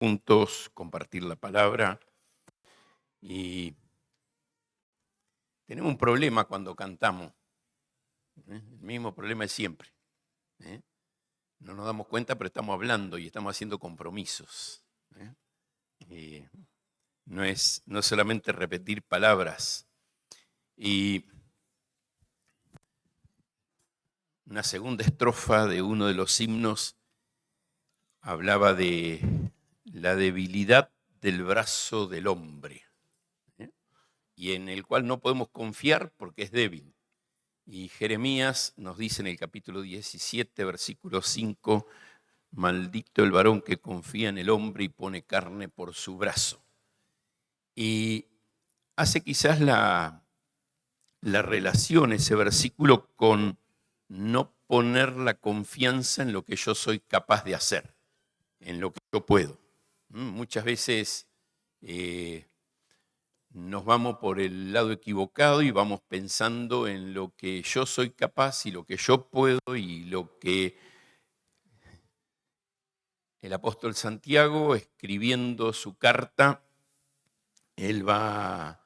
juntos compartir la palabra. Y tenemos un problema cuando cantamos. El mismo problema es siempre. No nos damos cuenta, pero estamos hablando y estamos haciendo compromisos. No es solamente repetir palabras. Y una segunda estrofa de uno de los himnos hablaba de la debilidad del brazo del hombre, y en el cual no podemos confiar porque es débil. Y Jeremías nos dice en el capítulo 17, versículo 5, maldito el varón que confía en el hombre y pone carne por su brazo. Y hace quizás la relación ese versículo con no poner la confianza en lo que yo soy capaz de hacer, en lo que yo puedo. Muchas veces nos vamos por el lado equivocado y vamos pensando en lo que yo soy capaz y lo que yo puedo y lo que el apóstol Santiago, escribiendo su carta, él va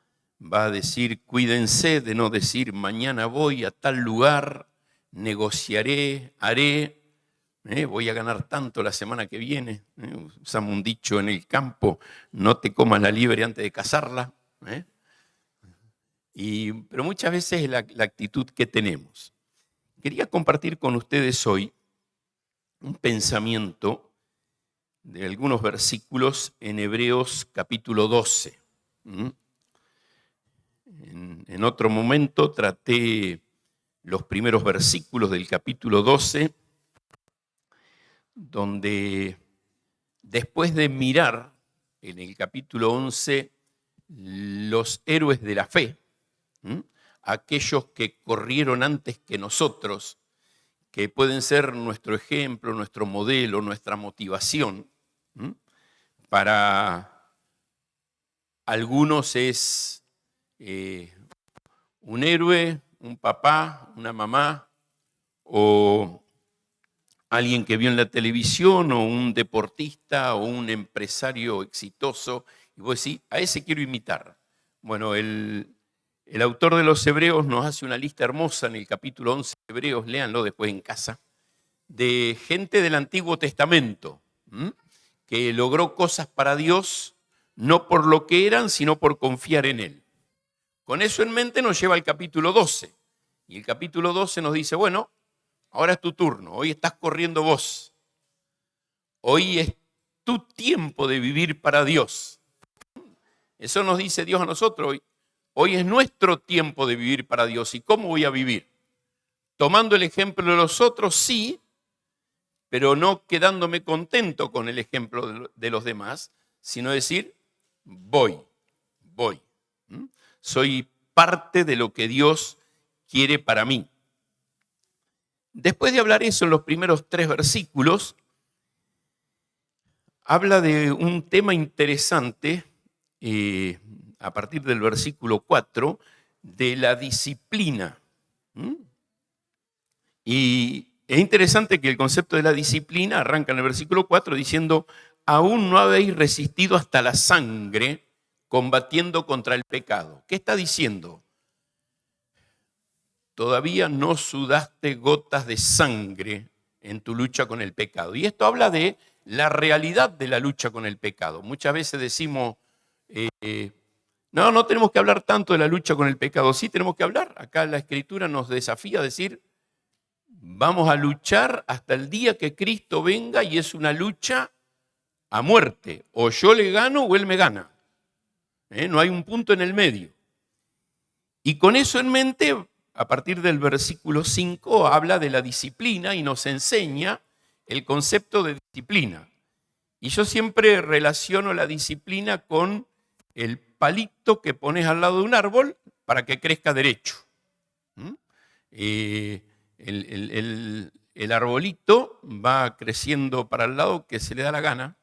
a decir, cuídense de no decir mañana voy a tal lugar, negociaré, haré, voy a ganar tanto la semana que viene. Usamos un dicho en el campo, no te comas la liebre antes de cazarla. Pero muchas veces es la actitud que tenemos. Quería compartir con ustedes hoy un pensamiento de algunos versículos en Hebreos capítulo 12. En otro momento traté los primeros versículos del capítulo 12, donde después de mirar en el capítulo 11 los héroes de la fe, aquellos que corrieron antes que nosotros, que pueden ser nuestro ejemplo, nuestro modelo, nuestra motivación. Para algunos es un héroe, un papá, una mamá, o alguien que vio en la televisión, o un deportista, o un empresario exitoso, y vos decís, a ese quiero imitar. Bueno, el autor de los Hebreos nos hace una lista hermosa en el capítulo 11 de Hebreos, léanlo después en casa, de gente del Antiguo Testamento, que logró cosas para Dios, no por lo que eran, sino por confiar en Él. Con eso en mente nos lleva al capítulo 12. Y el capítulo 12 nos dice, bueno, ahora es tu turno, hoy estás corriendo vos. Hoy es tu tiempo de vivir para Dios. Eso nos dice Dios a nosotros hoy. Hoy es nuestro tiempo de vivir para Dios. ¿Y cómo voy a vivir? Tomando el ejemplo de los otros, sí, pero no quedándome contento con el ejemplo de los demás, sino decir, voy. Soy parte de lo que Dios quiere para mí. Después de hablar eso en los primeros 3 versículos, habla de un tema interesante, a partir del versículo 4, de la disciplina. Y es interesante que el concepto de la disciplina arranca en el versículo 4 diciendo, aún no habéis resistido hasta la sangre combatiendo contra el pecado. ¿Qué está diciendo? Todavía no sudaste gotas de sangre en tu lucha con el pecado. Y esto habla de la realidad de la lucha con el pecado. Muchas veces decimos, no tenemos que hablar tanto de la lucha con el pecado. Sí tenemos que hablar. Acá la Escritura nos desafía a decir, vamos a luchar hasta el día que Cristo venga y es una lucha a muerte. O yo le gano o él me gana. No hay un punto en el medio. Y con eso en mente, a partir del versículo 5, habla de la disciplina y nos enseña el concepto de disciplina. Y yo siempre relaciono la disciplina con el palito que pones al lado de un árbol para que crezca derecho. El arbolito va creciendo para el lado que se le da la gana.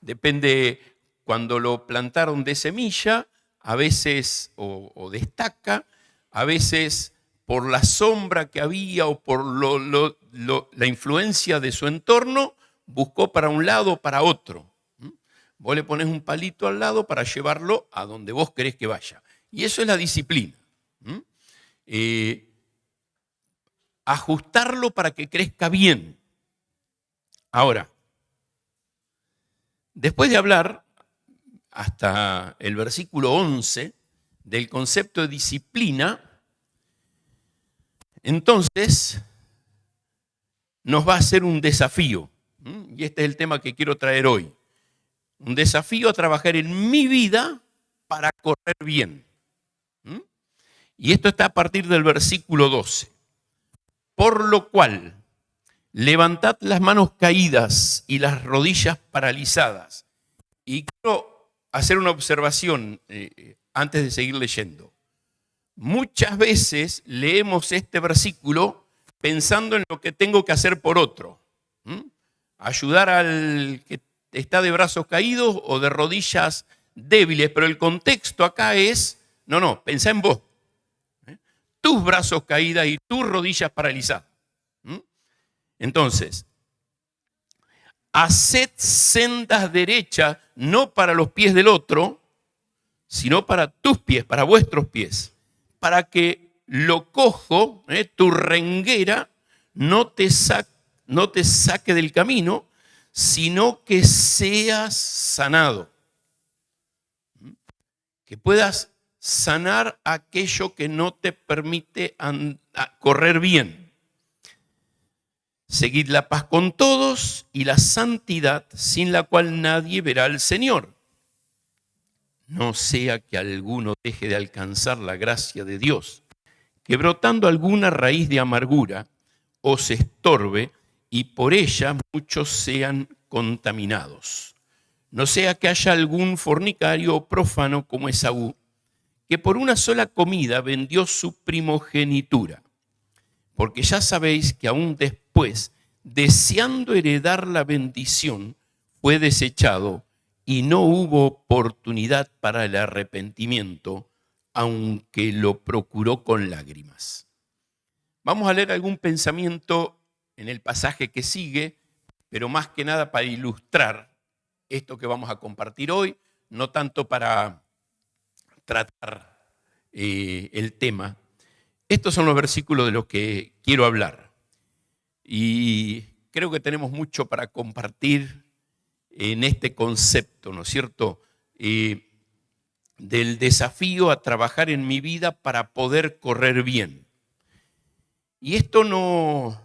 Depende, cuando lo plantaron de semilla, a veces o destaca, a veces por la sombra que había o por la influencia de su entorno, buscó para un lado o para otro. Vos le pones un palito al lado para llevarlo a donde vos querés que vaya. Y eso es la disciplina. Ajustarlo para que crezca bien. Ahora, después de hablar hasta el versículo 11 del concepto de disciplina, entonces nos va a hacer un desafío. Y este es el tema que quiero traer hoy. Un desafío a trabajar en mi vida para correr bien. Y esto está a partir del versículo 12. Por lo cual, levantad las manos caídas y las rodillas paralizadas. Y quiero hacer una observación antes de seguir leyendo. Muchas veces leemos este versículo pensando en lo que tengo que hacer por otro. Ayudar al que está de brazos caídos o de rodillas débiles, pero el contexto acá es, no, pensá en vos. Tus brazos caídas y tus rodillas paralizadas. Entonces, haced sendas derechas, no para los pies del otro, sino para tus pies, para vuestros pies, para que lo cojo, tu renguera, no te saque del camino, sino que seas sanado. Que puedas sanar aquello que no te permite correr bien. Seguid la paz con todos y la santidad, sin la cual nadie verá al Señor. No sea que alguno deje de alcanzar la gracia de Dios, que brotando alguna raíz de amargura os estorbe y por ella muchos sean contaminados. No sea que haya algún fornicario o profano como Esaú, que por una sola comida vendió su primogenitura. Porque ya sabéis que aún después, deseando heredar la bendición, fue desechado y no hubo oportunidad para el arrepentimiento, aunque lo procuró con lágrimas. Vamos a leer algún pensamiento en el pasaje que sigue, pero más que nada para ilustrar esto que vamos a compartir hoy, no tanto para tratar el tema. Estos son los versículos de los que quiero hablar. Y creo que tenemos mucho para compartir en este concepto, ¿no es cierto? Del desafío a trabajar en mi vida para poder correr bien. Y esto no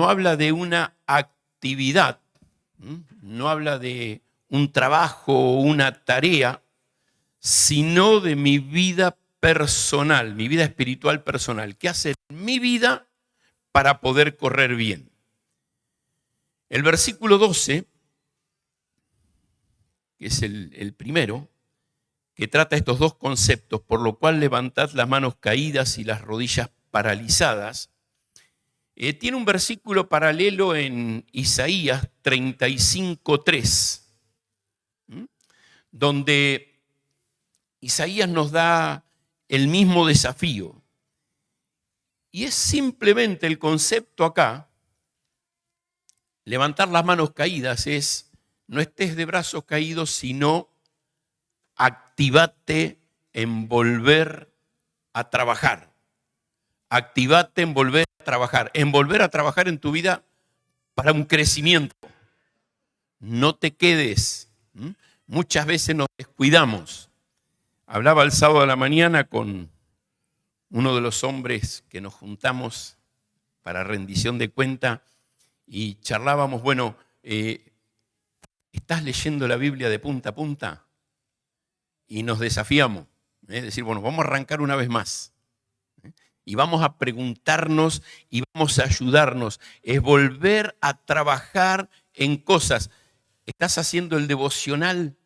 habla de una actividad, no habla de un trabajo o una tarea, sino de mi vida personal, mi vida espiritual personal. ¿Qué hacer en mi vida para poder correr bien? El versículo 12, que es el primero, que trata estos dos conceptos, por lo cual levantad las manos caídas y las rodillas paralizadas, tiene un versículo paralelo en Isaías 35:3, donde Isaías nos da el mismo desafío. Y es simplemente el concepto acá, levantar las manos caídas es, no estés de brazos caídos, sino activate en volver a trabajar. Activate en volver a trabajar en tu vida para un crecimiento. No te quedes. Muchas veces nos descuidamos. Hablaba el sábado de la mañana con uno de los hombres que nos juntamos para rendición de cuenta y charlábamos, bueno, ¿estás leyendo la Biblia de punta a punta? Y nos desafiamos. Es decir, bueno, vamos a arrancar una vez más. Y vamos a preguntarnos y vamos a ayudarnos. Es volver a trabajar en cosas. ¿Estás haciendo el devocional?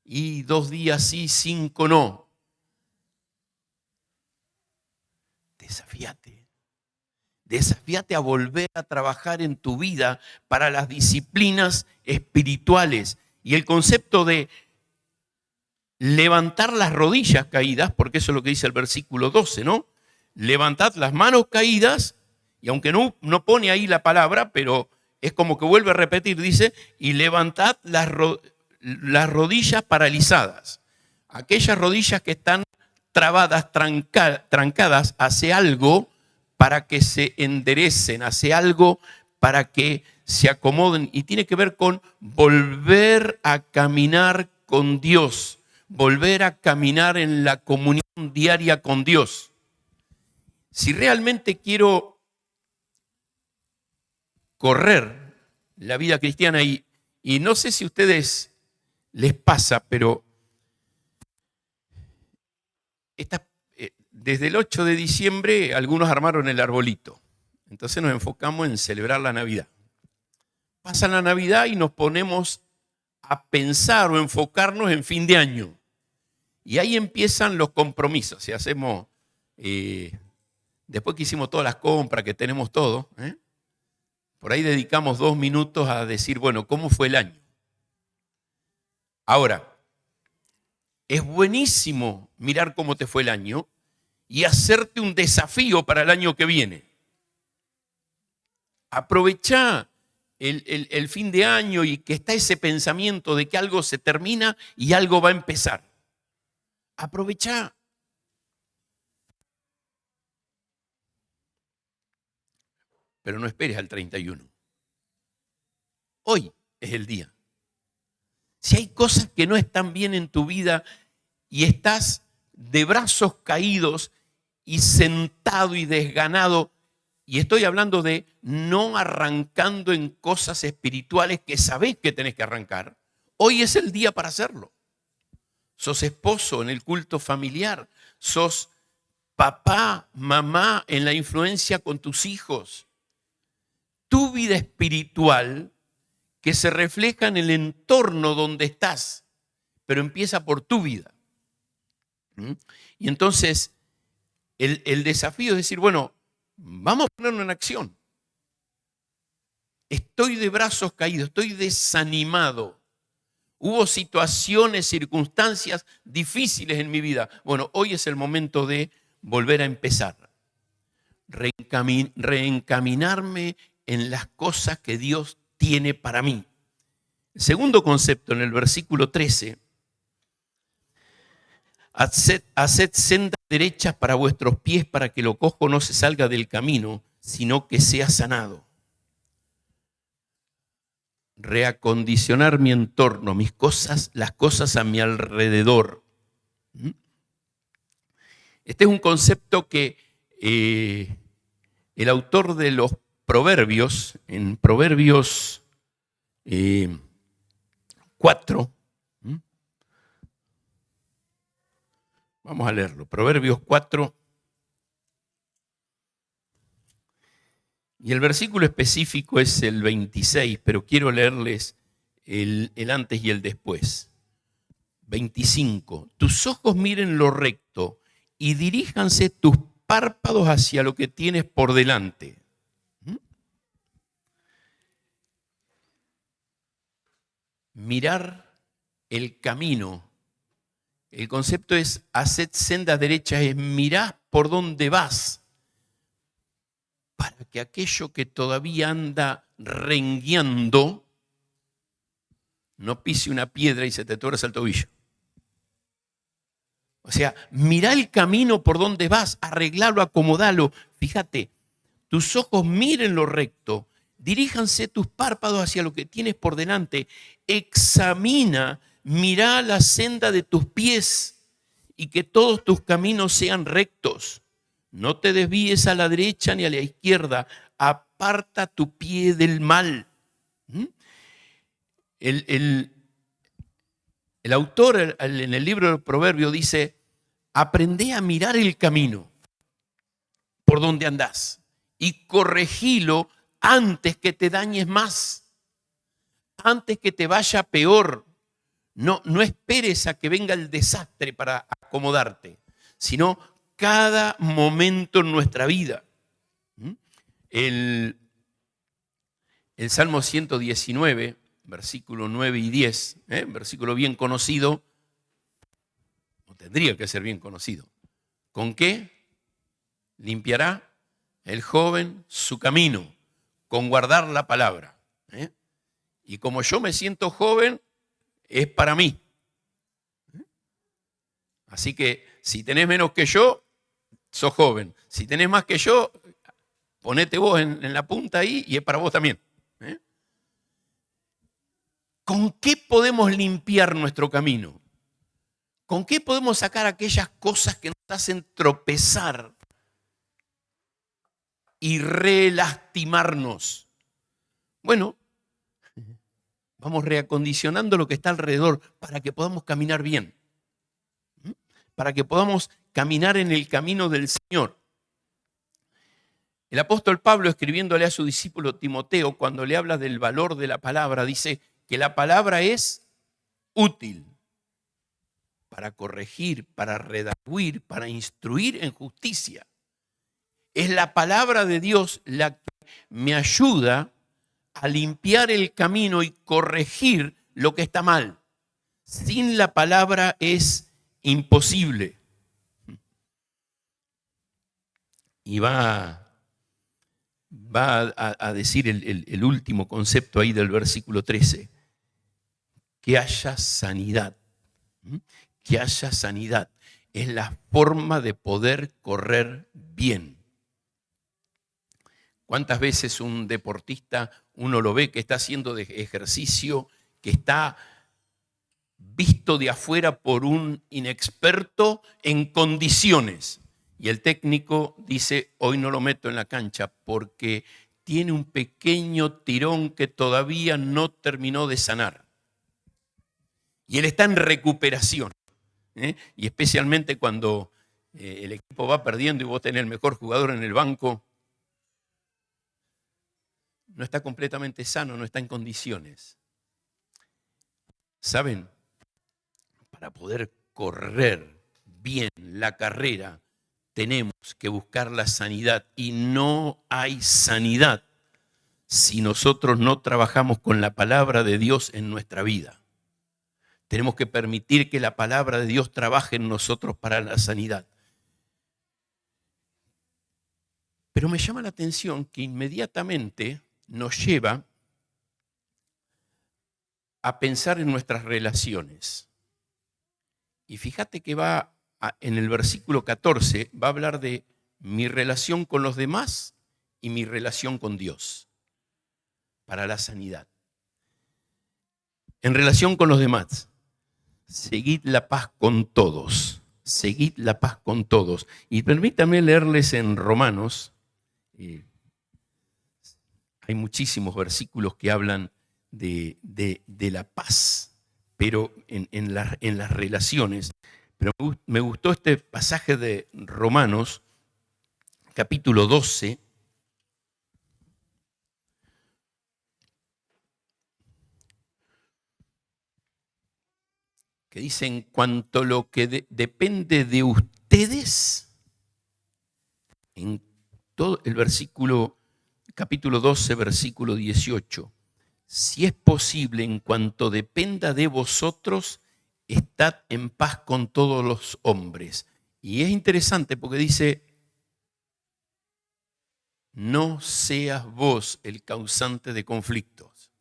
Y 2 días sí, 5 no. Desafíate. Desafíate a volver a trabajar en tu vida para las disciplinas espirituales. Y el concepto de levantar las rodillas caídas, porque eso es lo que dice el versículo 12, ¿no? Levantad las manos caídas, y aunque no pone ahí la palabra, pero es como que vuelve a repetir, dice, y levantad las rodillas paralizadas. Aquellas rodillas que están trabadas, trancadas, hace algo para que se enderecen, hace algo para que se acomoden. Y tiene que ver con volver a caminar con Dios, volver a caminar en la comunión diaria con Dios. Si realmente quiero correr la vida cristiana, y no sé si a ustedes les pasa, pero desde el 8 de diciembre algunos armaron el arbolito. Entonces nos enfocamos en celebrar la Navidad. Pasa la Navidad y nos ponemos a pensar o enfocarnos en fin de año. Y ahí empiezan los compromisos. Si hacemos, después que hicimos todas las compras, que tenemos todo, por ahí dedicamos 2 minutos a decir, bueno, ¿cómo fue el año? Ahora, es buenísimo mirar cómo te fue el año y hacerte un desafío para el año que viene. Aprovechá el fin de año y que está ese pensamiento de que algo se termina y algo va a empezar. Aprovechá. Pero no esperes al 31. Hoy es el día. Si hay cosas que no están bien en tu vida y estás de brazos caídos y sentado y desganado, y estoy hablando de no arrancando en cosas espirituales que sabés que tenés que arrancar, hoy es el día para hacerlo. Sos esposo en el culto familiar, sos papá, mamá en la influencia con tus hijos. Tu vida espiritual que se refleja en el entorno donde estás, pero empieza por tu vida. Y entonces el desafío es decir, bueno, vamos a ponerlo en acción. Estoy de brazos caídos, estoy desanimado. Hubo situaciones, circunstancias difíciles en mi vida. Bueno, hoy es el momento de volver a empezar. Reencaminarme en las cosas que Dios tiene para mí. El segundo concepto en el versículo 13. Haced sendas derechas para vuestros pies para que lo cojo no se salga del camino, sino que sea sanado. Reacondicionar mi entorno, mis cosas, las cosas a mi alrededor. Este es un concepto que el autor de los Proverbios, en Proverbios 4, vamos a leerlo, Proverbios 4, y el versículo específico es el 26, pero quiero leerles el antes y el después. 25, tus ojos miren lo recto y diríjanse tus párpados hacia lo que tienes por delante. Mirar el camino. El concepto es haced sendas derechas, es mirar por dónde vas, para que aquello que todavía anda rengueando no pise una piedra y se te torce el tobillo. O sea, mirá el camino por donde vas, arreglalo, acomodalo. Fíjate, tus ojos miren lo recto, diríjanse tus párpados hacia lo que tienes por delante. Examina, mirá la senda de tus pies y que todos tus caminos sean rectos. No te desvíes a la derecha ni a la izquierda, aparta tu pie del mal. El autor en el libro del Proverbio dice, aprende a mirar el camino por donde andás y corregilo antes que te dañes más, antes que te vaya peor. No esperes a que venga el desastre para acomodarte, sino cada momento en nuestra vida. El Salmo 119, versículo 9 y 10, versículo bien conocido, o tendría que ser bien conocido. ¿Con qué limpiará el joven su camino? Con guardar la palabra. ¿eh? Y como yo me siento joven, es para mí. Así que si tenés menos que yo, sos joven. Si tenés más que yo, ponete vos en la punta ahí y es para vos también. ¿eh? ¿Con qué podemos limpiar nuestro camino? ¿Con qué podemos sacar aquellas cosas que nos hacen tropezar y relastimarnos? Bueno, vamos reacondicionando lo que está alrededor para que podamos caminar bien, para que podamos caminar en el camino del Señor. El apóstol Pablo, escribiéndole a su discípulo Timoteo, cuando le habla del valor de la palabra, dice que la palabra es útil para corregir, para redarguir, para instruir en justicia. Es la palabra de Dios la que me ayuda a limpiar el camino y corregir lo que está mal. Sin la palabra es imposible. Y va a decir el último concepto ahí del versículo 13, que haya sanidad. Que haya sanidad. Es la forma de poder correr bien. ¿Cuántas veces un deportista, uno lo ve que está haciendo ejercicio, que está visto de afuera por un inexperto en condiciones? Y el técnico dice, hoy no lo meto en la cancha porque tiene un pequeño tirón que todavía no terminó de sanar. Y él está en recuperación. Y especialmente cuando el equipo va perdiendo y vos tenés el mejor jugador en el banco, no está completamente sano, no está en condiciones. ¿Saben? Para poder correr bien la carrera, tenemos que buscar la sanidad. Y no hay sanidad si nosotros no trabajamos con la palabra de Dios en nuestra vida. Tenemos que permitir que la palabra de Dios trabaje en nosotros para la sanidad. Pero me llama la atención que inmediatamente nos lleva a pensar en nuestras relaciones. Y fíjate que en el versículo 14, va a hablar de mi relación con los demás y mi relación con Dios para la sanidad. En relación con los demás, seguid la paz con todos. Seguid la paz con todos. Y permítanme leerles en Romanos. Hay muchísimos versículos que hablan de la paz, pero en las relaciones. Pero me gustó este pasaje de Romanos, capítulo 12, que dice, en cuanto a lo que depende de ustedes, en todo el versículo, capítulo 12, versículo 18, si es posible, en cuanto dependa de vosotros, estad en paz con todos los hombres. Y es interesante porque dice, no seas vos el causante de conflictos.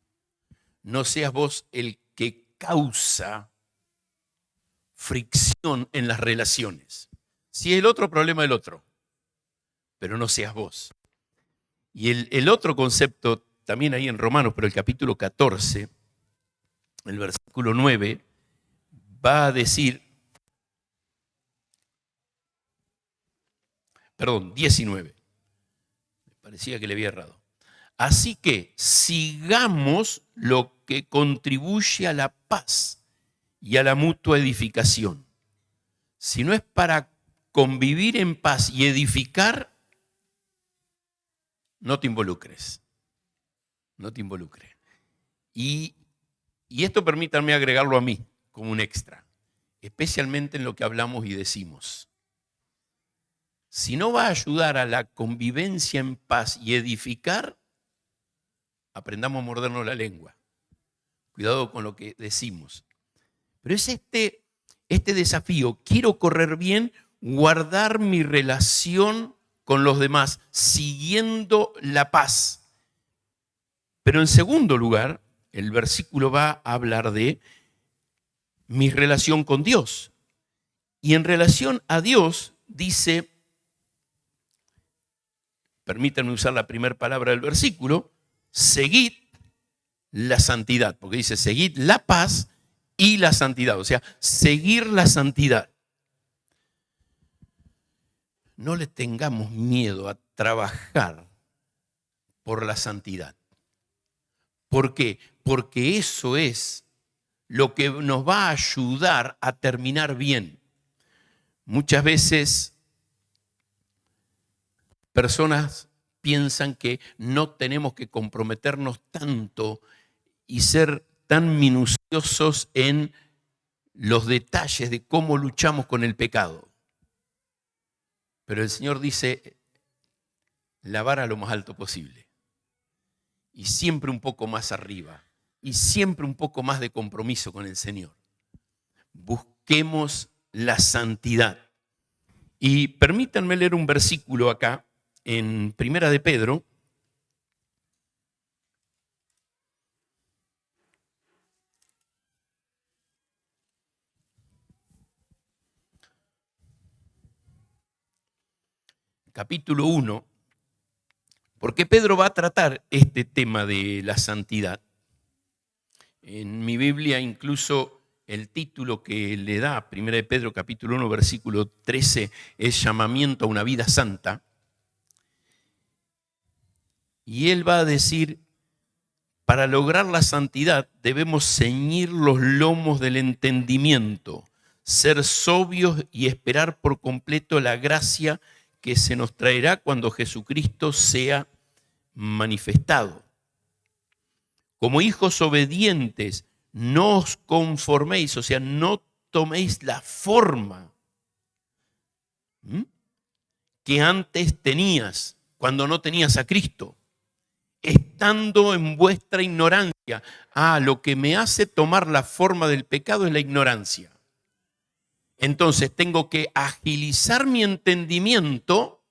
No seas vos el que causa fricción en las relaciones. Si el otro problema el otro, pero no seas vos. Y el otro concepto, también ahí en Romanos, pero el capítulo 14, el versículo 9, va a decir, 19, me parecía que le había errado. Así que sigamos lo que contribuye a la paz y a la mutua edificación. Si no es para convivir en paz y edificar, no te involucres. No te involucres. Y esto permítanme agregarlo a mí como un extra, especialmente en lo que hablamos y decimos. Si no va a ayudar a la convivencia en paz y edificar, aprendamos a mordernos la lengua. Cuidado con lo que decimos. Pero es este desafío. Quiero correr bien, guardar mi relación con los demás, siguiendo la paz. Pero en segundo lugar, el versículo va a hablar de mi relación con Dios. Y en relación a Dios dice, permítanme usar la primera palabra del versículo, seguid la santidad, porque dice seguid la paz y la santidad, o sea, seguir la santidad. No le tengamos miedo a trabajar por la santidad. ¿Por qué? Porque eso es lo que nos va a ayudar a terminar bien. Muchas veces personas piensan que no tenemos que comprometernos tanto y ser tan minuciosos en los detalles de cómo luchamos con el pecado. Pero el Señor dice, la vara lo más alto posible. Y siempre un poco más arriba. Y siempre un poco más de compromiso con el Señor. Busquemos la santidad. Y permítanme leer un versículo acá, en Primera de Pedro. Capítulo 1, porque Pedro va a tratar este tema de la santidad. En mi Biblia incluso el título que le da 1 de Pedro capítulo 1 versículo 13 es llamamiento a una vida santa. Y él va a decir, para lograr la santidad debemos ceñir los lomos del entendimiento, ser sobrios y esperar por completo la gracia que se nos traerá cuando Jesucristo sea manifestado. Como hijos obedientes, no os conforméis, o sea, no toméis la forma que antes tenías, cuando no tenías a Cristo, estando en vuestra ignorancia. Lo que me hace tomar la forma del pecado es la ignorancia. Entonces tengo que agilizar mi entendimiento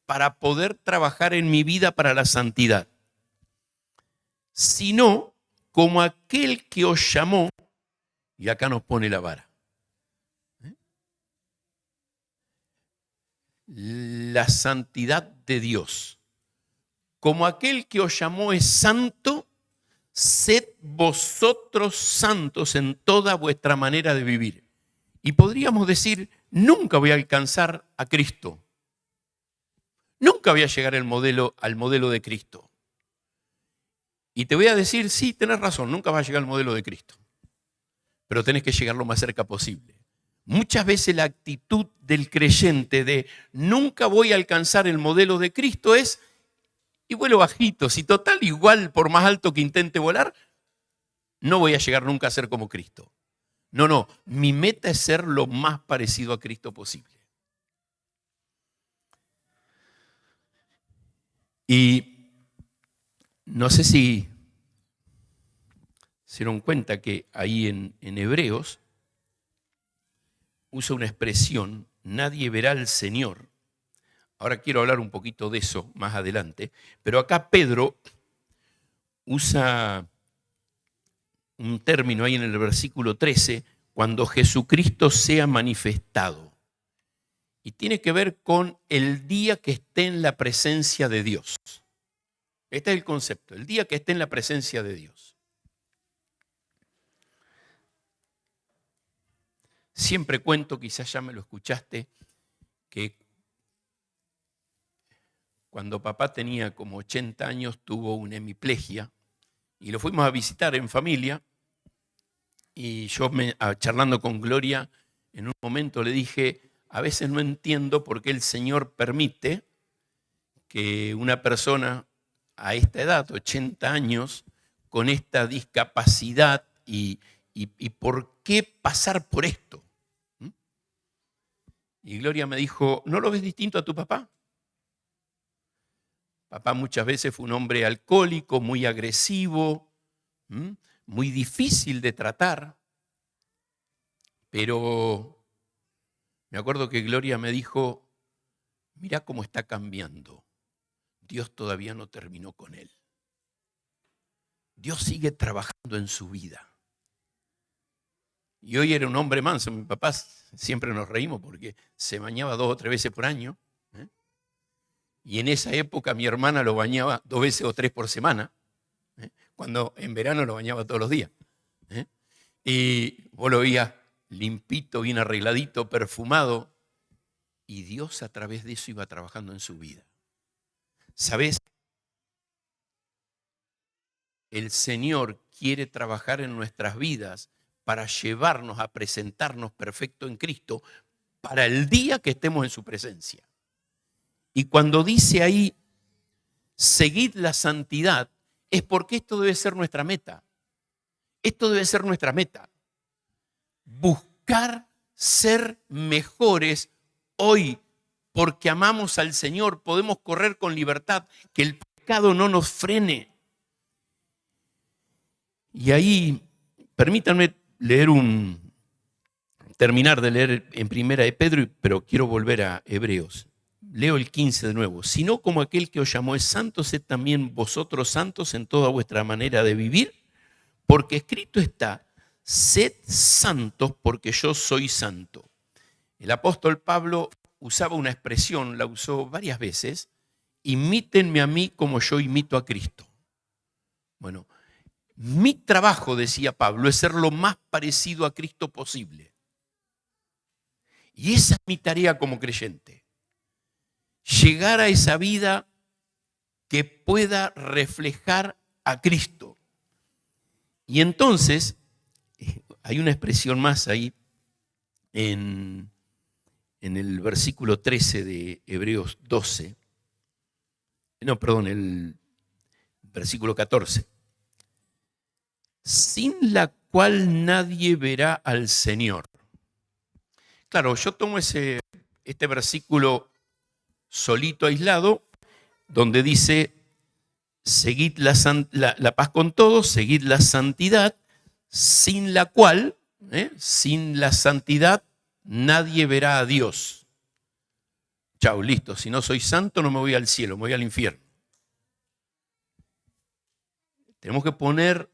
para poder trabajar en mi vida para la santidad. Sino como aquel que os llamó, y acá nos pone la vara. La santidad de Dios. Como aquel que os llamó es santo, sed vosotros santos en toda vuestra manera de vivir. Y podríamos decir, nunca voy a alcanzar a Cristo. Nunca voy a llegar al modelo de Cristo. Y te voy a decir, sí, tenés razón, nunca vas a llegar al modelo de Cristo. Pero tenés que llegar lo más cerca posible. Muchas veces la actitud del creyente de nunca voy a alcanzar el modelo de Cristo es, y vuelo bajito, si total igual por más alto que intente volar, no voy a llegar nunca a ser como Cristo. No, mi meta es ser lo más parecido a Cristo posible. Y no sé si se dieron cuenta que ahí en Hebreos usa una expresión, nadie verá al Señor. Ahora quiero hablar un poquito de eso más adelante, pero acá Pedro usa un término ahí en el versículo 13, cuando Jesucristo sea manifestado. Y tiene que ver con el día que esté en la presencia de Dios. Este es el concepto, el día que esté en la presencia de Dios. Siempre cuento, quizás ya me lo escuchaste, que cuando papá tenía como 80 años tuvo una hemiplegia y lo fuimos a visitar en familia y yo charlando con Gloria en un momento le dije, a veces no entiendo por qué el Señor permite que una persona a esta edad, 80 años, con esta discapacidad y por qué pasar por esto. Y Gloria me dijo, ¿no lo ves distinto a tu papá? Papá muchas veces fue un hombre alcohólico, muy agresivo, muy difícil de tratar, pero me acuerdo que Gloria me dijo, mira cómo está cambiando, Dios todavía no terminó con él. Dios sigue trabajando en su vida. Y hoy era un hombre manso. Mi papá, siempre nos reímos porque se bañaba 2 o 3 veces por año. Y en esa época mi hermana lo bañaba 2 veces o 3 por semana, cuando en verano lo bañaba todos los días. Y vos lo veías limpito, bien arregladito, perfumado. Y Dios a través de eso iba trabajando en su vida. ¿Sabés? El Señor quiere trabajar en nuestras vidas para llevarnos a presentarnos perfecto en Cristo para el día que estemos en su presencia. Y cuando dice ahí, seguid la santidad, es porque esto debe ser nuestra meta. Esto debe ser nuestra meta. Buscar ser mejores hoy, porque amamos al Señor, podemos correr con libertad, que el pecado no nos frene. Y ahí, permítanme terminar de leer en Primera de Pedro, pero quiero volver a Hebreos. Leo el 15 de nuevo. Sino como aquel que os llamó es santo, sed también vosotros santos en toda vuestra manera de vivir, porque escrito está, sed santos porque yo soy santo. El apóstol Pablo usaba una expresión, la usó varias veces, imítenme a mí como yo imito a Cristo. Bueno, mi trabajo, decía Pablo, es ser lo más parecido a Cristo posible. Y esa es mi tarea como creyente. Llegar a esa vida que pueda reflejar a Cristo. Y entonces, hay una expresión más ahí en el versículo 13 de Hebreos 12. No, perdón, el versículo 14. Sin la cual nadie verá al Señor. Claro, yo tomo este versículo solito, aislado, donde dice, seguid la paz con todos, seguid la santidad, sin la cual, sin la santidad, nadie verá a Dios. Chao, listo, si no soy santo no me voy al cielo, me voy al infierno. Tenemos que poner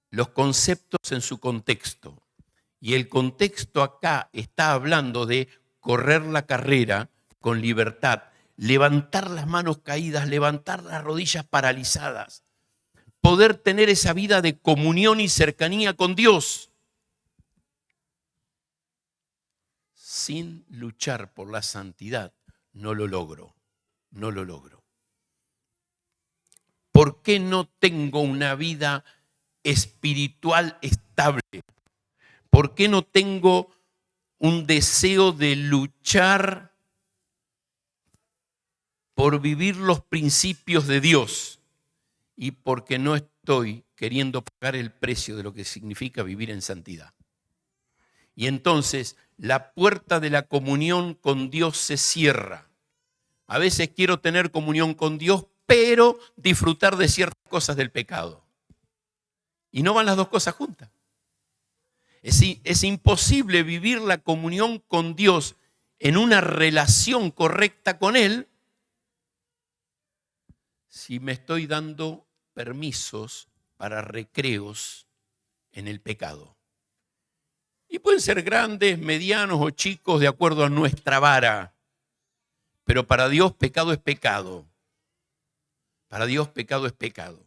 los conceptos en su contexto. Y el contexto acá está hablando de correr la carrera con libertad, levantar las manos caídas, levantar las rodillas paralizadas, poder tener esa vida de comunión y cercanía con Dios. Sin luchar por la santidad, no lo logro, no lo logro. ¿Por qué no tengo una vida espiritual estable? ¿Por qué no tengo un deseo de luchar por vivir los principios de Dios? Y porque no estoy queriendo pagar el precio de lo que significa vivir en santidad. Y entonces la puerta de la comunión con Dios se cierra. A veces quiero tener comunión con Dios, pero disfrutar de ciertas cosas del pecado. Y no van las dos cosas juntas. Es imposible vivir la comunión con Dios en una relación correcta con Él si me estoy dando permisos para recreos en el pecado. Y pueden ser grandes, medianos o chicos de acuerdo a nuestra vara. Pero para Dios pecado es pecado. Para Dios pecado es pecado.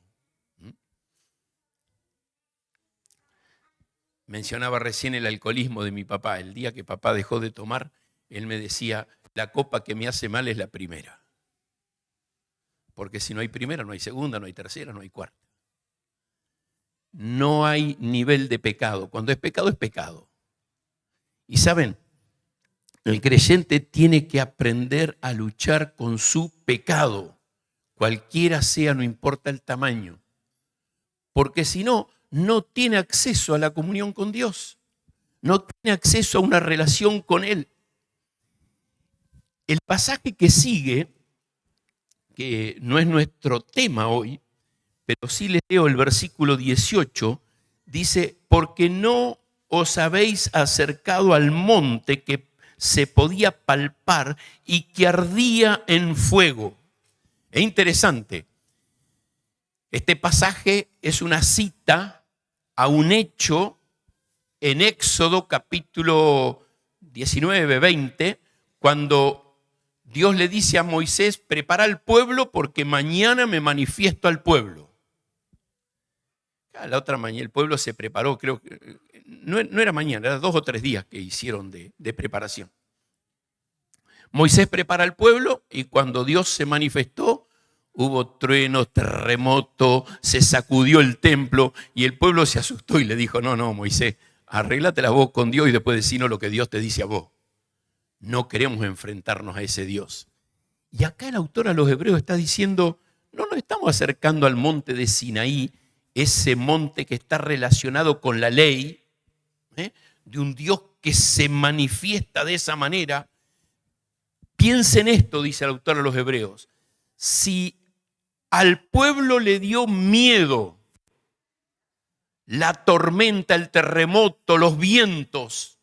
Mencionaba recién el alcoholismo de mi papá. El día que papá dejó de tomar, él me decía, la copa que me hace mal es la primera. Porque si no hay primera, no hay segunda, no hay tercera, no hay cuarta. No hay nivel de pecado. Cuando es pecado, es pecado. Y saben, el creyente tiene que aprender a luchar con su pecado, cualquiera sea, no importa el tamaño. Porque si no, no tiene acceso a la comunión con Dios. No tiene acceso a una relación con Él. El pasaje que sigue, que no es nuestro tema hoy, pero sí les leo el versículo 18, dice, porque no os habéis acercado al monte que se podía palpar y que ardía en fuego. Es interesante. Este pasaje es una cita a un hecho en Éxodo capítulo 19, 20, cuando Dios le dice a Moisés: prepara al pueblo porque mañana me manifiesto al pueblo. La otra mañana el pueblo se preparó, creo que no era mañana, era 2 o 3 días que hicieron de preparación. Moisés prepara al pueblo y cuando Dios se manifestó, hubo truenos, terremoto, se sacudió el templo y el pueblo se asustó y le dijo: no, Moisés, arréglate vos con Dios y después decinos lo que Dios te dice a vos. No queremos enfrentarnos a ese Dios. Y acá el autor a los Hebreos está diciendo: no nos estamos acercando al monte de Sinaí, ese monte que está relacionado con la ley, de un Dios que se manifiesta de esa manera. Piensen esto, dice el autor a los Hebreos: si al pueblo le dio miedo la tormenta, el terremoto, los vientos,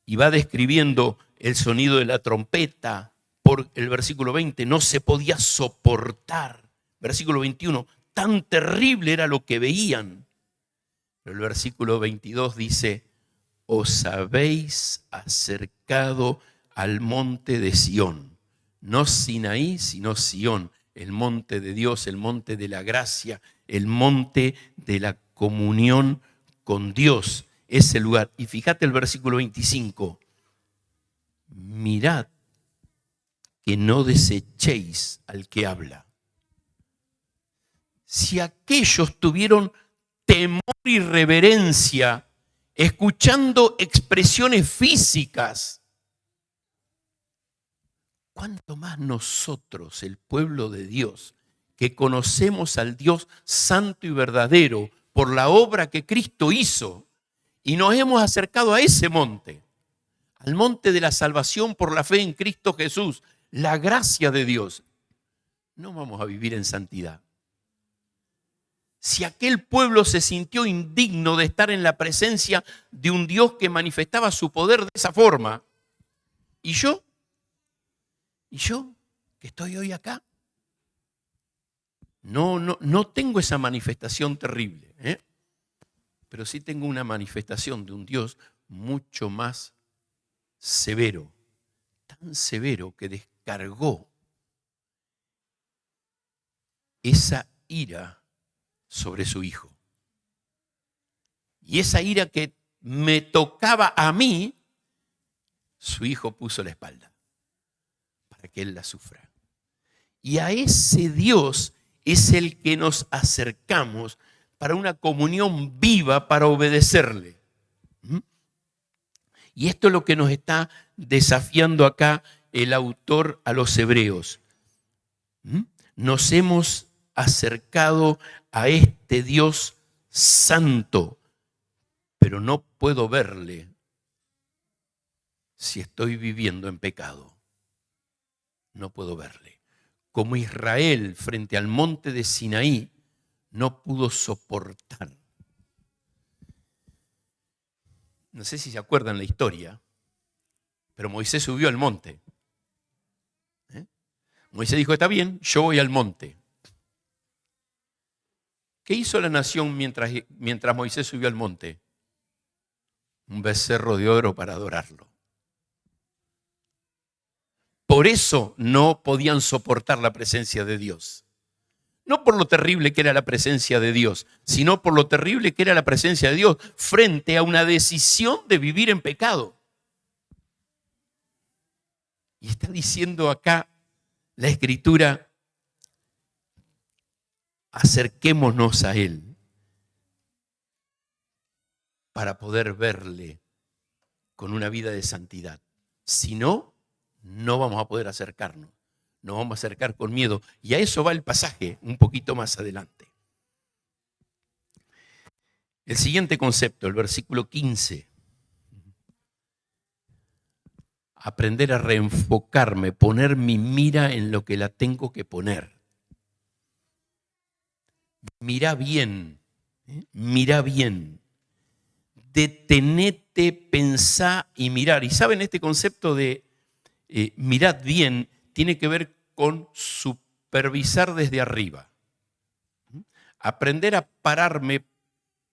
y va describiendo el sonido de la trompeta, por el versículo 20, no se podía soportar. Versículo 21, tan terrible era lo que veían. Pero el versículo 22 dice: os habéis acercado al monte de Sión. No Sinaí, sino Sión, el monte de Dios, el monte de la gracia, el monte de la comunión con Dios. Ese lugar. Y fíjate el versículo 25. Mirad que no desechéis al que habla. Si aquellos tuvieron temor y reverencia escuchando expresiones físicas, ¿cuánto más nosotros, el pueblo de Dios, que conocemos al Dios santo y verdadero por la obra que Cristo hizo y nos hemos acercado a ese monte, al monte de la salvación por la fe en Cristo Jesús, la gracia de Dios? No vamos a vivir en santidad. Si aquel pueblo se sintió indigno de estar en la presencia de un Dios que manifestaba su poder de esa forma, ¿y yo? ¿Y yo que estoy hoy acá? No tengo esa manifestación terrible, pero sí tengo una manifestación de un Dios mucho más severo, tan severo que descargó esa ira sobre su hijo. Y esa ira que me tocaba a mí, su hijo puso la espalda para que él la sufra. Y a ese Dios es el que nos acercamos para una comunión viva, para obedecerle. Y esto es lo que nos está desafiando acá el autor a los Hebreos. Nos hemos acercado a este Dios santo, pero no puedo verle si estoy viviendo en pecado. No puedo verle. Como Israel frente al monte de Sinaí no pudo soportar. No sé si se acuerdan la historia, pero Moisés subió al monte. Moisés dijo: está bien, yo voy al monte. ¿Qué hizo la nación mientras Moisés subió al monte? Un becerro de oro para adorarlo. Por eso no podían soportar la presencia de Dios. No por lo terrible que era la presencia de Dios, sino por lo terrible que era la presencia de Dios frente a una decisión de vivir en pecado. Y está diciendo acá la Escritura: acerquémonos a Él para poder verle con una vida de santidad. Si no, no vamos a poder acercarnos. Nos vamos a acercar con miedo. Y a eso va el pasaje un poquito más adelante. El siguiente concepto, el versículo 15. Aprender a reenfocarme, poner mi mira en lo que la tengo que poner. Mira bien, mira bien. Detenete, pensá y mirar. Y saben, este concepto de mirad bien tiene que ver con supervisar desde arriba. Aprender a pararme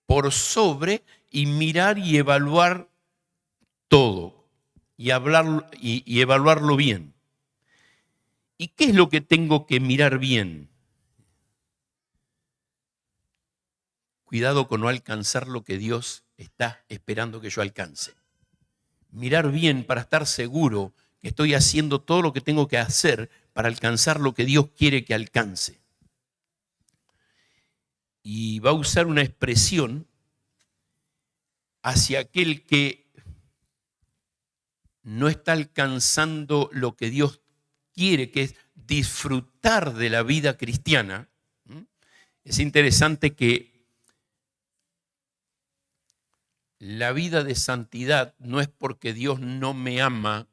por sobre y mirar y evaluar todo y evaluarlo bien. ¿Y qué es lo que tengo que mirar bien? Cuidado con no alcanzar lo que Dios está esperando que yo alcance. Mirar bien para estar seguro que estoy haciendo todo lo que tengo que hacer para alcanzar lo que Dios quiere que alcance. Y va a usar una expresión hacia aquel que no está alcanzando lo que Dios quiere, que es disfrutar de la vida cristiana. Es interesante que la vida de santidad no es porque Dios no me ama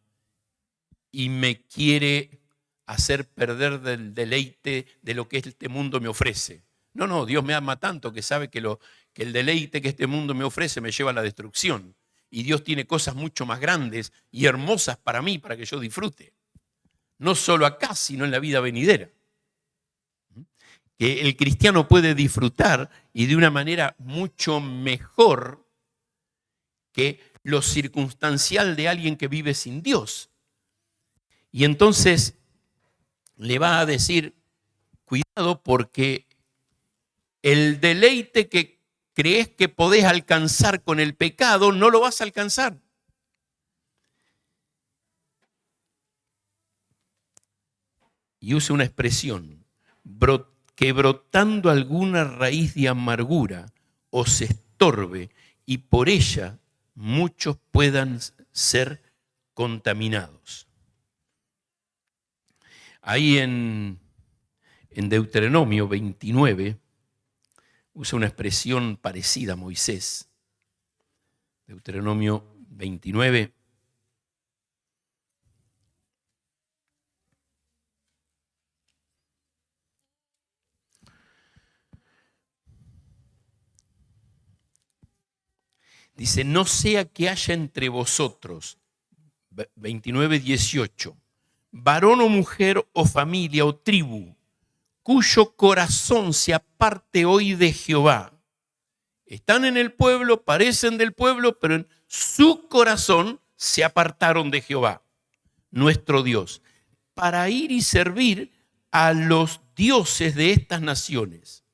y me quiere hacer perder del deleite de lo que este mundo me ofrece. No, Dios me ama tanto que sabe que el deleite que este mundo me ofrece me lleva a la destrucción. Y Dios tiene cosas mucho más grandes y hermosas para mí, para que yo disfrute. No solo acá, sino en la vida venidera. Que el cristiano puede disfrutar y de una manera mucho mejor que lo circunstancial de alguien que vive sin Dios. Y entonces le va a decir, cuidado porque el deleite que crees que podés alcanzar con el pecado, no lo vas a alcanzar. Y usa una expresión, que brotando alguna raíz de amargura os estorbe y por ella muchos puedan ser contaminados. Ahí en Deuteronomio 29 usa una expresión parecida a Moisés. Deuteronomio 29. Dice, no sea que haya entre vosotros, 29:18, varón o mujer o familia o tribu, cuyo corazón se aparte hoy de Jehová. Están en el pueblo, parecen del pueblo, pero en su corazón se apartaron de Jehová, nuestro Dios, para ir y servir a los dioses de estas naciones.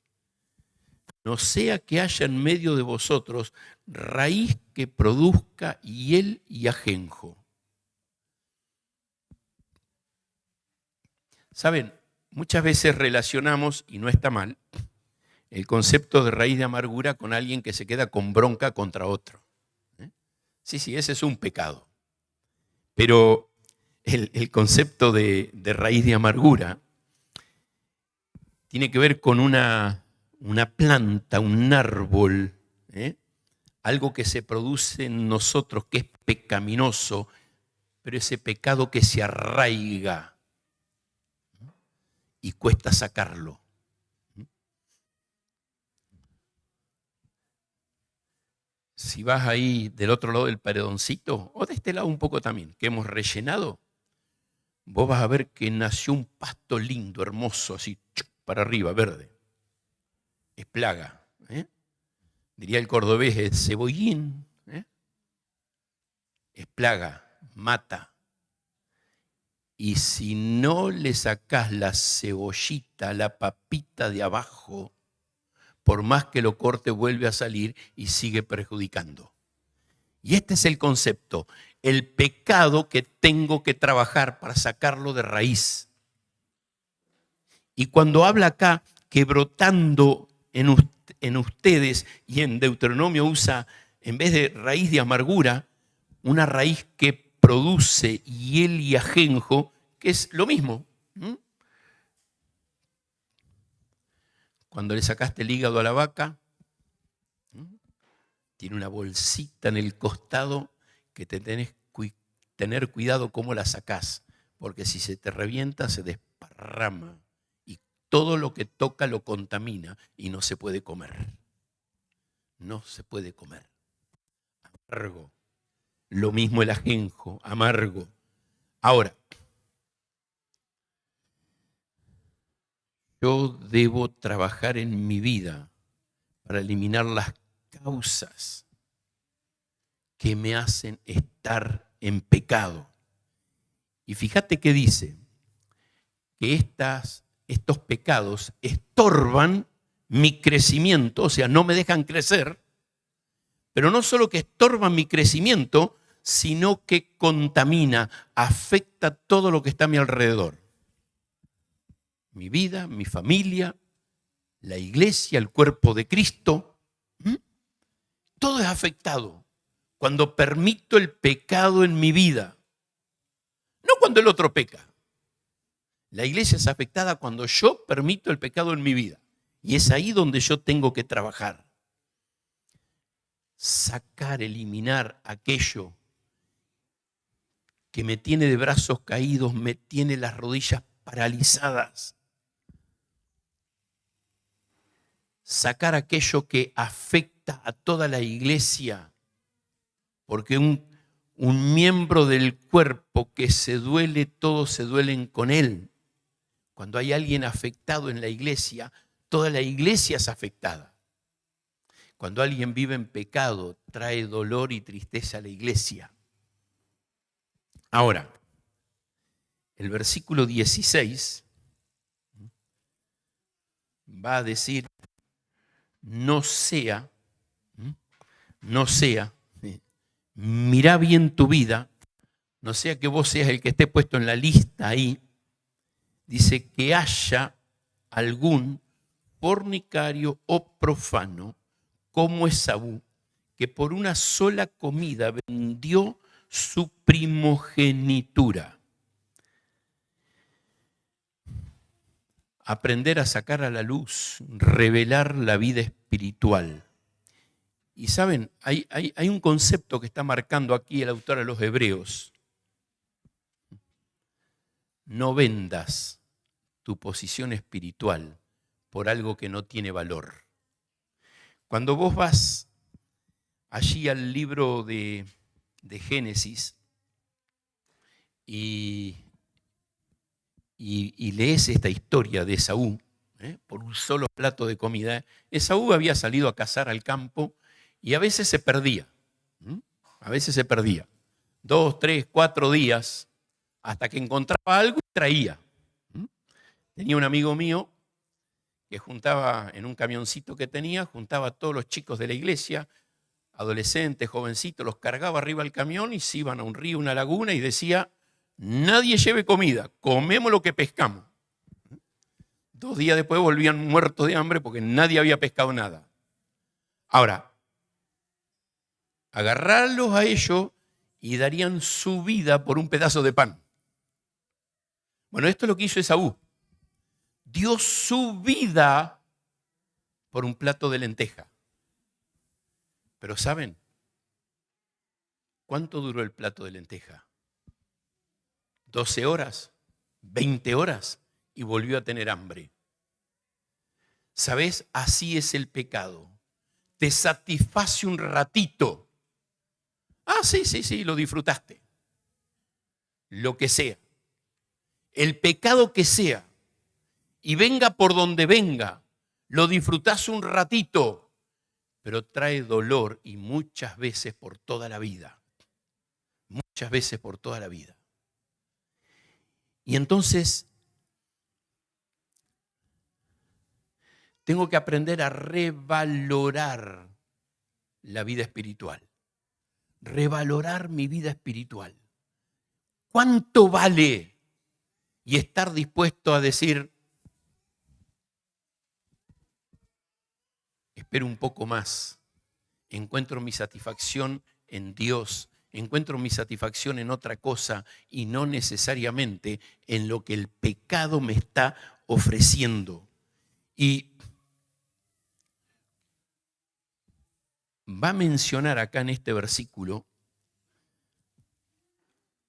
No sea que haya en medio de vosotros raíz que produzca hiel y ajenjo. Saben, muchas veces relacionamos, y no está mal, el concepto de raíz de amargura con alguien que se queda con bronca contra otro. Sí, ese es un pecado. Pero el concepto de raíz de amargura tiene que ver con una planta, un árbol, algo que se produce en nosotros que es pecaminoso, pero ese pecado que se arraiga y cuesta sacarlo. Si vas ahí del otro lado del paredoncito, o de este lado un poco también, que hemos rellenado, vos vas a ver que nació un pasto lindo, hermoso, así, para arriba, verde. Es plaga. Diría el cordobés, es cebollín. Es plaga, mata. Y si no le sacás la cebollita, la papita de abajo, por más que lo corte, vuelve a salir y sigue perjudicando. Y este es el concepto, el pecado que tengo que trabajar para sacarlo de raíz. Y cuando habla acá que brotando en ustedes, y en Deuteronomio usa, en vez de raíz de amargura, una raíz que produce hiel y ajenjo, que es lo mismo. Cuando le sacaste el hígado a la vaca, tiene una bolsita en el costado que te tenés que tener cuidado cómo la sacás, porque si se te revienta se desparrama y todo lo que toca lo contamina y no se puede comer. No se puede comer. Amargo. Lo mismo el ajenjo, amargo. Ahora, Yo debo trabajar en mi vida para eliminar las causas que me hacen estar en pecado. Y fíjate que dice que estos pecados estorban mi crecimiento, o sea, no me dejan crecer, pero no solo que estorban mi crecimiento, sino que contamina, afecta todo lo que está a mi alrededor. Mi vida, mi familia, la iglesia, el cuerpo de Cristo. Todo es afectado cuando permito el pecado en mi vida, no cuando el otro peca. La iglesia es afectada cuando yo permito el pecado en mi vida. Y es ahí donde yo tengo que trabajar. Sacar, eliminar aquello que me tiene de brazos caídos, me tiene las rodillas paralizadas. Sacar aquello que afecta a toda la iglesia. Porque un miembro del cuerpo que se duele, todos se duelen con él. Cuando hay alguien afectado en la iglesia, toda la iglesia es afectada. Cuando alguien vive en pecado, trae dolor y tristeza a la iglesia. Ahora, el versículo 16 va a decir, no sea, mira bien tu vida, no sea que vos seas el que esté puesto en la lista ahí, dice que haya algún fornicario o profano como Esaú, que por una sola comida vendió su primogenitura. Aprender a sacar a la luz, revelar la vida espiritual. Y saben, hay un concepto que está marcando aquí el autor a los Hebreos. No vendas tu posición espiritual por algo que no tiene valor. Cuando vos vas allí al libro de Génesis y lees esta historia de Esaú, por un solo plato de comida, Esaú había salido a cazar al campo y a veces se perdía. A veces se perdía. 2, 3, 4 días hasta que encontraba algo y traía. Tenía un amigo mío que juntaba en un camioncito que tenía, juntaba a todos los chicos de la iglesia, adolescentes, jovencitos, los cargaba arriba del camión y se iban a un río, una laguna y decía, nadie lleve comida, comemos lo que pescamos. 2 días después volvían muertos de hambre porque nadie había pescado nada. Ahora, agarrarlos a ellos y darían su vida por un pedazo de pan. Bueno, esto es lo que hizo Esaú. Dio su vida por un plato de lenteja. Pero ¿saben cuánto duró el plato de lenteja? 12 horas, 20 horas y volvió a tener hambre. ¿Sabes? Así es el pecado. Te satisface un ratito. Ah, sí, lo disfrutaste. Lo que sea. El pecado que sea. Y venga por donde venga. Lo disfrutás un ratito. Pero trae dolor y muchas veces por toda la vida. Muchas veces por toda la vida. Y entonces tengo que aprender a revalorar la vida espiritual. Revalorar mi vida espiritual. ¿Cuánto vale? Y estar dispuesto a decir, espero un poco más. Encuentro mi satisfacción en Dios. Encuentro mi satisfacción en otra cosa y no necesariamente en lo que el pecado me está ofreciendo. Y va a mencionar acá en este versículo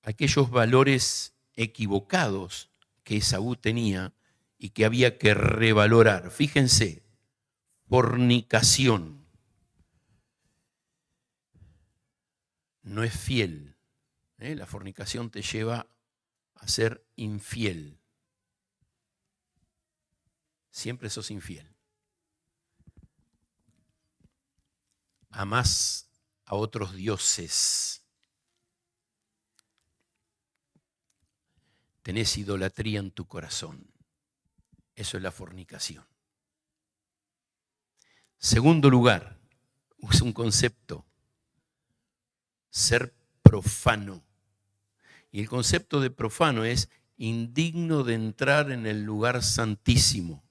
aquellos valores equivocados que Esaú tenía y que había que revalorar. Fíjense, fornicación. No es fiel. La fornicación te lleva a ser infiel. siempre sos infiel. Amás a otros dioses. Tenés idolatría en tu corazón. Eso es la fornicación. Segundo lugar, es un concepto, ser profano. Y el concepto de profano es indigno de entrar en el lugar santísimo.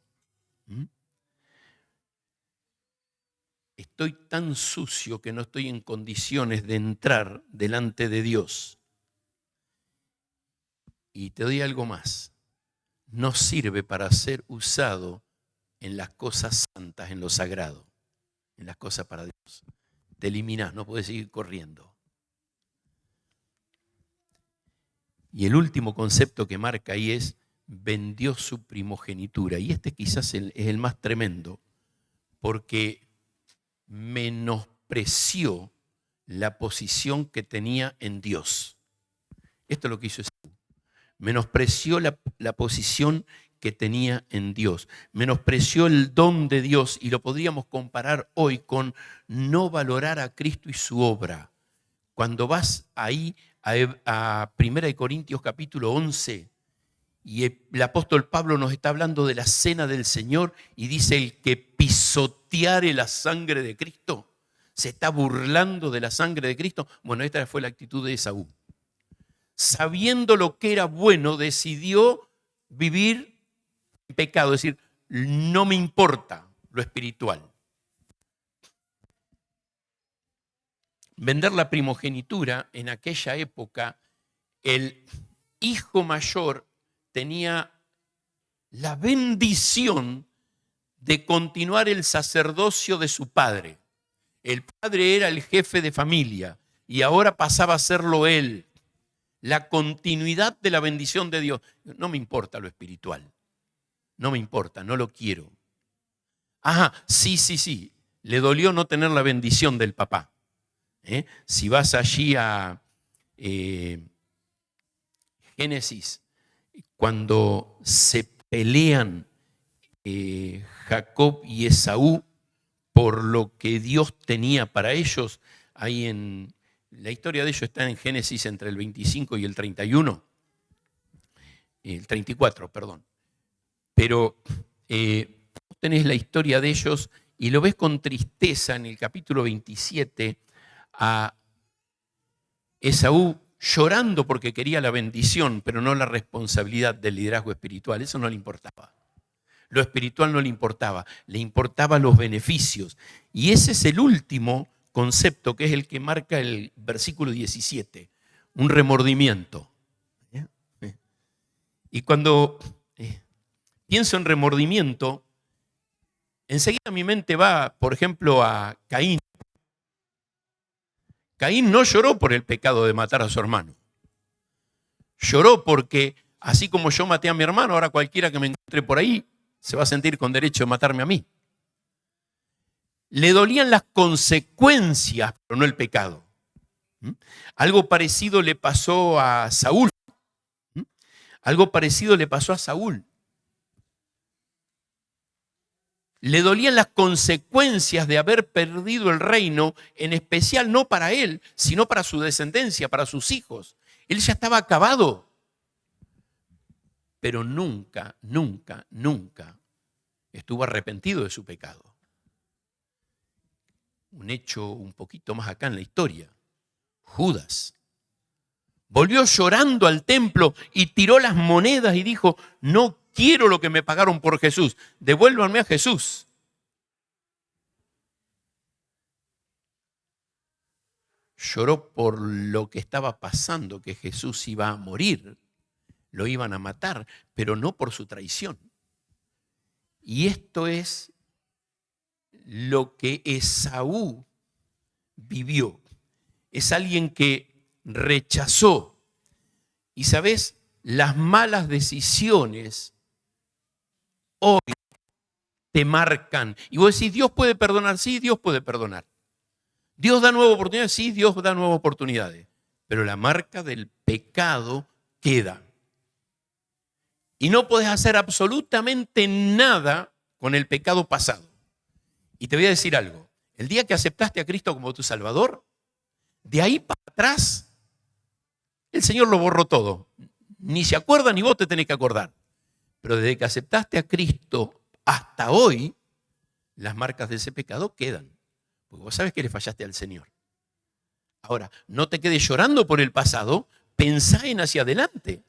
Estoy tan sucio que no estoy en condiciones de entrar delante de Dios. Y te doy algo más. No sirve para ser usado en las cosas santas, en lo sagrado, en las cosas para Dios. Te eliminás, no puedes seguir corriendo. Y el último concepto que marca ahí es vendió su primogenitura. Y este quizás es el más tremendo, porque menospreció la posición que tenía en Dios. Esto es lo que hizo Esaú. Menospreció la posición que tenía en Dios. Menospreció el don de Dios y lo podríamos comparar hoy con no valorar a Cristo y su obra. Cuando vas ahí a 1 Corintios capítulo 11 y el apóstol Pablo nos está hablando de la cena del Señor y dice el que pisoteare la sangre de Cristo, se está burlando de la sangre de Cristo. Bueno, esta fue la actitud de Esaú. Sabiendo lo que era bueno, decidió vivir en pecado, es decir, no me importa lo espiritual. Vender la primogenitura, en aquella época, el hijo mayor tenía la bendición de continuar el sacerdocio de su padre. El padre era el jefe de familia y ahora pasaba a serlo él. La continuidad de la bendición de Dios. No me importa lo espiritual. No me importa, no lo quiero. Ajá, sí. Le dolió no tener la bendición del papá. Si vas allí a Génesis, cuando se pelean Jacob y Esaú por lo que Dios tenía para ellos, ahí en la historia de ellos está en Génesis entre el 25 y el 31, el 34, perdón. Pero tenés la historia de ellos y lo ves con tristeza en el capítulo 27 a Esaú llorando porque quería la bendición, pero no la responsabilidad del liderazgo espiritual. Eso no le importaba. Lo espiritual no le importaban los beneficios. Y ese es el último concepto, que es el que marca el versículo 17, un remordimiento. Y cuando pienso en remordimiento, enseguida mi mente va, por ejemplo, a Caín. Caín no lloró por el pecado de matar a su hermano. Lloró porque, así como yo maté a mi hermano, ahora cualquiera que me encuentre por ahí se va a sentir con derecho de matarme a mí. Le dolían las consecuencias, pero no el pecado. Algo parecido le pasó a Saúl. Algo parecido le pasó a Saúl. Le dolían las consecuencias de haber perdido el reino, en especial no para él, sino para su descendencia, para sus hijos. Él ya estaba acabado. Pero nunca estuvo arrepentido de su pecado. Un hecho un poquito más acá en la historia. Judas volvió llorando al templo y tiró las monedas y dijo, no quiero lo que me pagaron por Jesús, devuélvanme a Jesús. Lloró por lo que estaba pasando, que Jesús iba a morir, lo iban a matar, pero no por su traición. Y esto es lo que Esaú vivió. Es alguien que rechazó. Y sabes, las malas decisiones hoy te marcan. Y vos decís, ¿Dios puede perdonar? Sí, Dios puede perdonar. ¿Dios da nuevas oportunidades? Sí, Dios da nuevas oportunidades. Pero la marca del pecado queda. Y no podés hacer absolutamente nada con el pecado pasado. Y te voy a decir algo. El día que aceptaste a Cristo como tu Salvador, de ahí para atrás, el Señor lo borró todo. Ni se acuerda ni vos te tenés que acordar. Pero desde que aceptaste a Cristo hasta hoy, las marcas de ese pecado quedan. Porque vos sabés que le fallaste al Señor. Ahora, no te quedes llorando por el pasado, pensá en hacia adelante.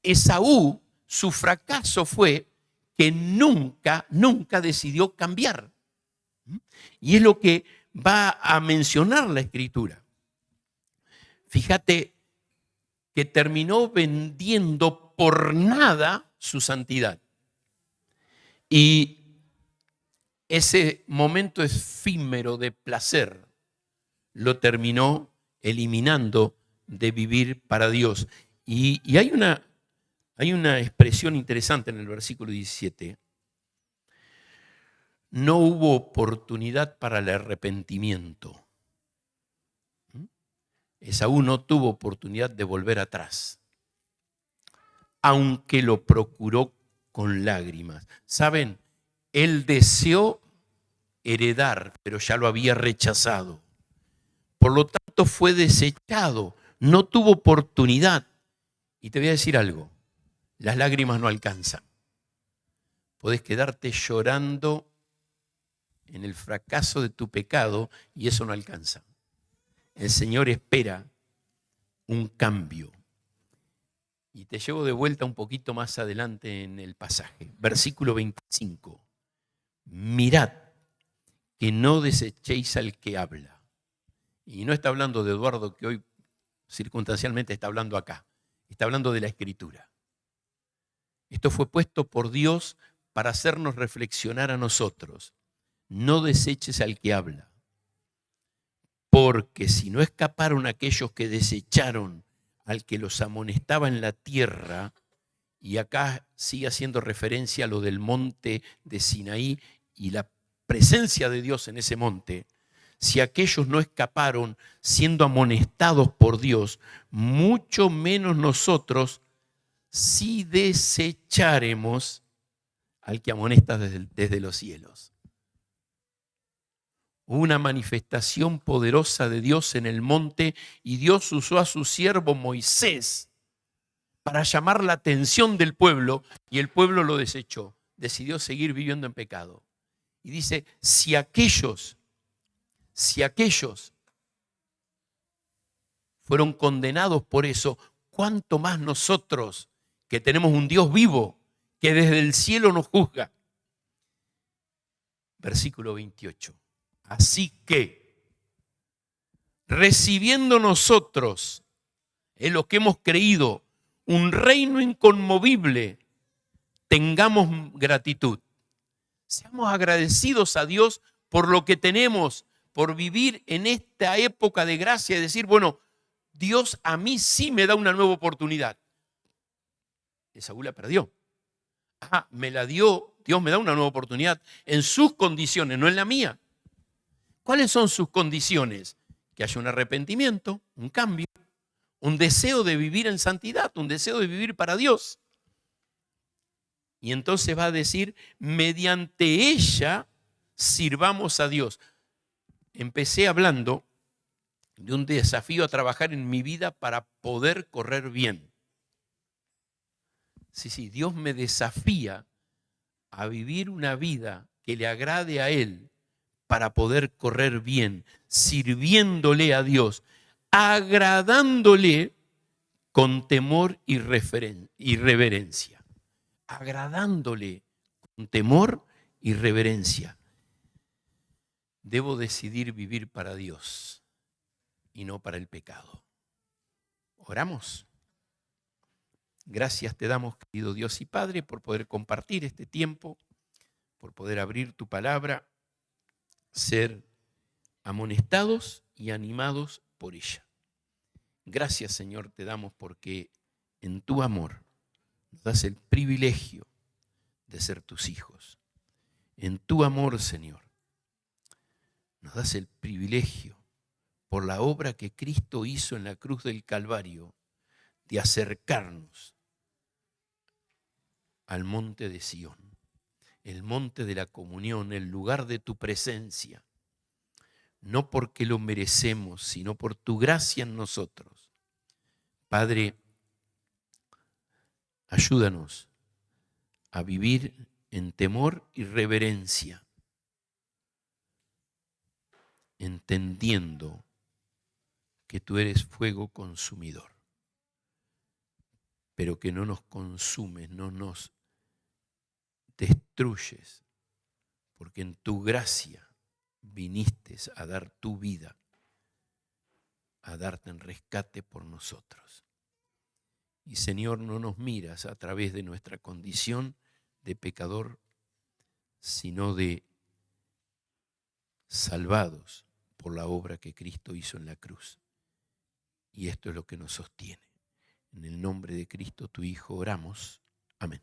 Esaú, su fracaso fue que nunca decidió cambiar. Y es lo que va a mencionar la Escritura. Fíjate que terminó vendiendo por nada su santidad. Y ese momento efímero de placer lo terminó eliminando de vivir para Dios. Y hay una expresión interesante en el versículo 17. No hubo oportunidad para el arrepentimiento. Esaú no tuvo oportunidad de volver atrás, aunque lo procuró con lágrimas. ¿Saben? Él deseó heredar, pero ya lo había rechazado. Por lo tanto, fue desechado, no tuvo oportunidad. Y te voy a decir algo, las lágrimas no alcanzan. Podés quedarte llorando en el fracaso de tu pecado y eso no alcanza. El Señor espera un cambio. Y te llevo de vuelta un poquito más adelante en el pasaje. Versículo 25. Mirad que no desechéis al que habla. Y no está hablando de Eduardo, que hoy circunstancialmente está hablando acá. Está hablando de la Escritura. Esto fue puesto por Dios para hacernos reflexionar a nosotros. No deseches al que habla. Porque si no escaparon aquellos que desecharon al que los amonestaba en la tierra, y acá sigue haciendo referencia a lo del monte de Sinaí y la presencia de Dios en ese monte, si aquellos no escaparon siendo amonestados por Dios, mucho menos nosotros si desecharemos al que amonesta desde los cielos. Una manifestación poderosa de Dios en el monte y Dios usó a su siervo Moisés para llamar la atención del pueblo y el pueblo lo desechó, decidió seguir viviendo en pecado. Y dice, si aquellos fueron condenados por eso, ¿cuánto más nosotros que tenemos un Dios vivo que desde el cielo nos juzga? Versículo 28. Así que, recibiendo nosotros en lo que hemos creído un reino inconmovible, tengamos gratitud. Seamos agradecidos a Dios por lo que tenemos, por vivir en esta época de gracia y decir, bueno, Dios a mí sí me da una nueva oportunidad. Esaú la perdió. Me la dio, Dios me da una nueva oportunidad en sus condiciones, no en la mía. ¿Cuáles son sus condiciones? Que haya un arrepentimiento, un cambio, un deseo de vivir en santidad, un deseo de vivir para Dios. Y entonces va a decir, mediante ella sirvamos a Dios. Empecé hablando de un desafío a trabajar en mi vida para poder correr bien. Sí, Dios me desafía a vivir una vida que le agrade a Él para poder correr bien, sirviéndole a Dios, agradándole con temor y reverencia. Agradándole con temor y reverencia. Debo decidir vivir para Dios y no para el pecado. Oramos. Gracias te damos, querido Dios y Padre, por poder compartir este tiempo, por poder abrir tu palabra, ser amonestados y animados por ella. Gracias, Señor, te damos porque en tu amor nos das el privilegio de ser tus hijos. En tu amor, Señor, nos das el privilegio por la obra que Cristo hizo en la cruz del Calvario de acercarnos al monte de Sión. el monte de la comunión, el lugar de tu presencia, no porque lo merecemos, sino por tu gracia en nosotros. Padre, ayúdanos a vivir en temor y reverencia, entendiendo que tú eres fuego consumidor, pero que no nos consumes, no nos destruyes, porque en tu gracia viniste a dar tu vida, a darte en rescate por nosotros. Y Señor, no nos miras a través de nuestra condición de pecador, sino de salvados por la obra que Cristo hizo en la cruz. Y esto es lo que nos sostiene. En el nombre de Cristo, tu Hijo, oramos. Amén.